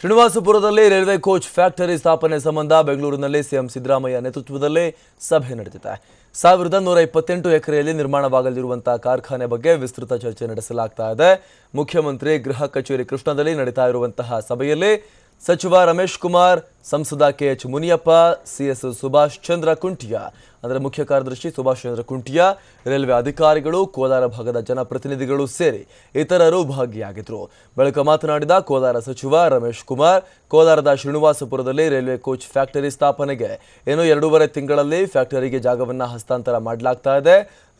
ಶ್ರೀನಿವಾಸಪುರದಲ್ಲಿ railway coach factory ಸ್ಥಾಪನೆ ಸಂಬಂಧ ಬೆಂಗಳೂರಿನಲ್ಲಿ ಸಿಎಂ ಸಿದ್ದರಾಮಯ್ಯ ನೇತೃತ್ವದಲ್ಲಿ ಸಭೆ ನಡೆದಿದೆ. 1128 ಎಕರೆಯಲ್ಲಿ ನಿರ್ಮಾಣವಾಗಲಿರುವಂತಹ ಕಾರ್ಖಾನೆ ಬಗ್ಗೆ ವಿಸ್ತೃತ ಚರ್ಚೆ ನಡೆಸಲಾಗ್ತಾ ಇದೆ. ಮುಖ್ಯಮಂತ್ರಿ ಗೃಹ ಕಚೇರಿ ಕೃಷ್ಣದಲ್ಲಿ ನಡೀತಾ ಇರುವಂತಹ ಸಭೆಯಲ್ಲಿ ಸಚಿವ ರಮೇಶ್ ಕುಮಾರ್, ಸಂಸದ ಕೆಎಚ್ ಮುನಿಯಪ್ಪ, ಸಿಎಸ್ ಸುಭಾಷ್ ಚಂದ್ರ ಕುಂಟಿಯಾ ಅಂದರೆ ಮುಖ್ಯ ಕಾರ್ಯದರ್ಶಿ ಸುಭಾಷ್ ಚಂದ್ರ ಕುಂಟಿಯಾ, ರೈಲ್ವೆ ಅಧಿಕಾರಿಗಳು, ಕೋಲಾರ ಭಾಗದ ಜನಪ್ರತಿನಿಧಿಗಳು ಸೇರಿ ಇತರರು ಭಾಗಿಯಾಗಿದ್ದರು. ಬಳಿಕ ಮಾತನಾಡಿದ ಕೋಲಾರ ಸಚಿವ ರಮೇಶ್ ಕುಮಾರ್, ಕೋಲಾರದ ಶ್ರೀನಿವಾಸಪುರದಲ್ಲಿ ರೈಲ್ವೆ ಕೋಚ್ ಫ್ಯಾಕ್ಟರಿ ಸ್ಥಾಪನೆಗೆ ಇನ್ನು 2.5 ತಿಂಗಳಲ್ಲಿ ಫ್ಯಾಕ್ಟರಿಗೆ ಜಾಗವನ್ನು ಹಸ್ತಾಂತರ ಮಾಡಲಾಗ್ತಾ ಇದೆ.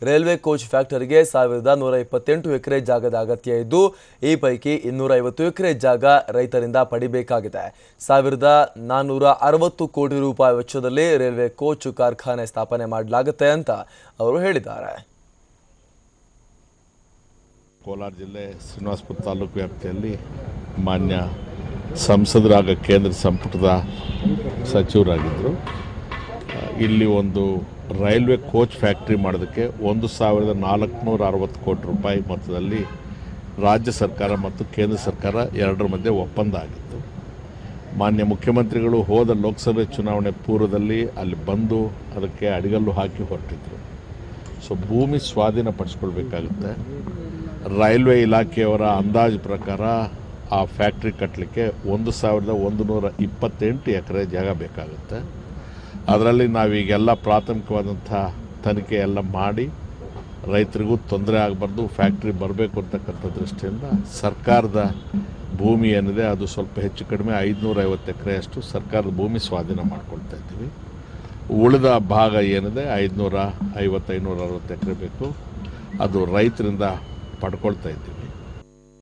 ರೈಲ್ವೆ ಕೋಚ್ ಫ್ಯಾಕ್ಟರಿಗೆ 1128 ಎಕರೆ ಜಾಗದ ಅಗತ್ಯ ಇದ್ದು, ಈ ಪೈಕಿ 250 ಎಕರೆ ಜಾಗ ರೈತರಿಂದ ಪಡಿಬೇಕಾಗಿದೆ. 1460 ಕೋಟಿ ರೂಪಾಯಿ ವೆಚ್ಚದಲ್ಲಿ ರೈಲ್ವೆ ಕೋಚ್ ಕಾರ್ಖಾನೆ ಸ್ಥಾಪನೆ ಮಾಡಲಾಗುತ್ತೆ ಅಂತ ಅವರು ಹೇಳಿದ್ದಾರೆ. ಕೋಲಾರ ಜಿಲ್ಲೆ ಶ್ರೀನಿವಾಸಪುರ ತಾಲೂಕು ವ್ಯಾಪ್ತಿಯಲ್ಲಿ ಮಾನ್ಯ ಸಂಸದರಾಗ ಕೇಂದ್ರ ಸಂಪುಟದ ಸಚಿವರಾಗಿದ್ದರು. ಇಲ್ಲಿ ಒಂದು ರೈಲ್ವೆ ಕೋಚ್ ಫ್ಯಾಕ್ಟ್ರಿ ಮಾಡೋದಕ್ಕೆ 1460 ಕೋಟಿ ರೂಪಾಯಿ ಮೊತ್ತದಲ್ಲಿ ರಾಜ್ಯ ಸರ್ಕಾರ ಮತ್ತು ಕೇಂದ್ರ ಸರ್ಕಾರ ಎರಡರ ಮಧ್ಯೆ ಒಪ್ಪಂದ ಆಗಿತ್ತು. ಮಾನ್ಯ ಮುಖ್ಯಮಂತ್ರಿಗಳು ಹೋದ ಲೋಕಸಭೆ ಚುನಾವಣೆ ಪೂರ್ವದಲ್ಲಿ ಅಲ್ಲಿ ಬಂದು ಅದಕ್ಕೆ ಅಡಿಗಲ್ಲು ಹಾಕಿ ಹೊರಟಿದ್ರು. ಸೊ ಭೂಮಿ ಸ್ವಾಧೀನಪಡಿಸ್ಕೊಳ್ಬೇಕಾಗುತ್ತೆ. ರೈಲ್ವೆ ಇಲಾಖೆಯವರ ಅಂದಾಜು ಪ್ರಕಾರ ಆ ಫ್ಯಾಕ್ಟ್ರಿ ಕಟ್ಟಲಿಕ್ಕೆ 1128 ಎಕರೆ ಜಾಗ ಬೇಕಾಗುತ್ತೆ. ಅದರಲ್ಲಿ ನಾವೀಗೆಲ್ಲ ಪ್ರಾಥಮಿಕವಾದಂಥ ತನಿಖೆ ಎಲ್ಲ ಮಾಡಿ ರೈತರಿಗೂ ತೊಂದರೆ ಆಗಬಾರ್ದು, ಫ್ಯಾಕ್ಟ್ರಿ ಬರಬೇಕು ಅಂತಕ್ಕಂಥ ದೃಷ್ಟಿಯಿಂದ ಸರ್ಕಾರದ ಭೂಮಿ ಏನಿದೆ ಅದು ಸ್ವಲ್ಪ ಹೆಚ್ಚು ಕಡಿಮೆ 550 ಎಕರೆಯಷ್ಟು ಸರ್ಕಾರದ ಭೂಮಿ ಸ್ವಾಧೀನ ಮಾಡ್ಕೊಳ್ತಾ ಇದ್ದೀವಿ. ಉಳಿದ ಭಾಗ ಏನಿದೆ 550-560 ಎಕರೆ ಬೇಕು, ಅದು ರೈತರಿಂದ ಪಡ್ಕೊಳ್ತಾ ಇದ್ದೀವಿ.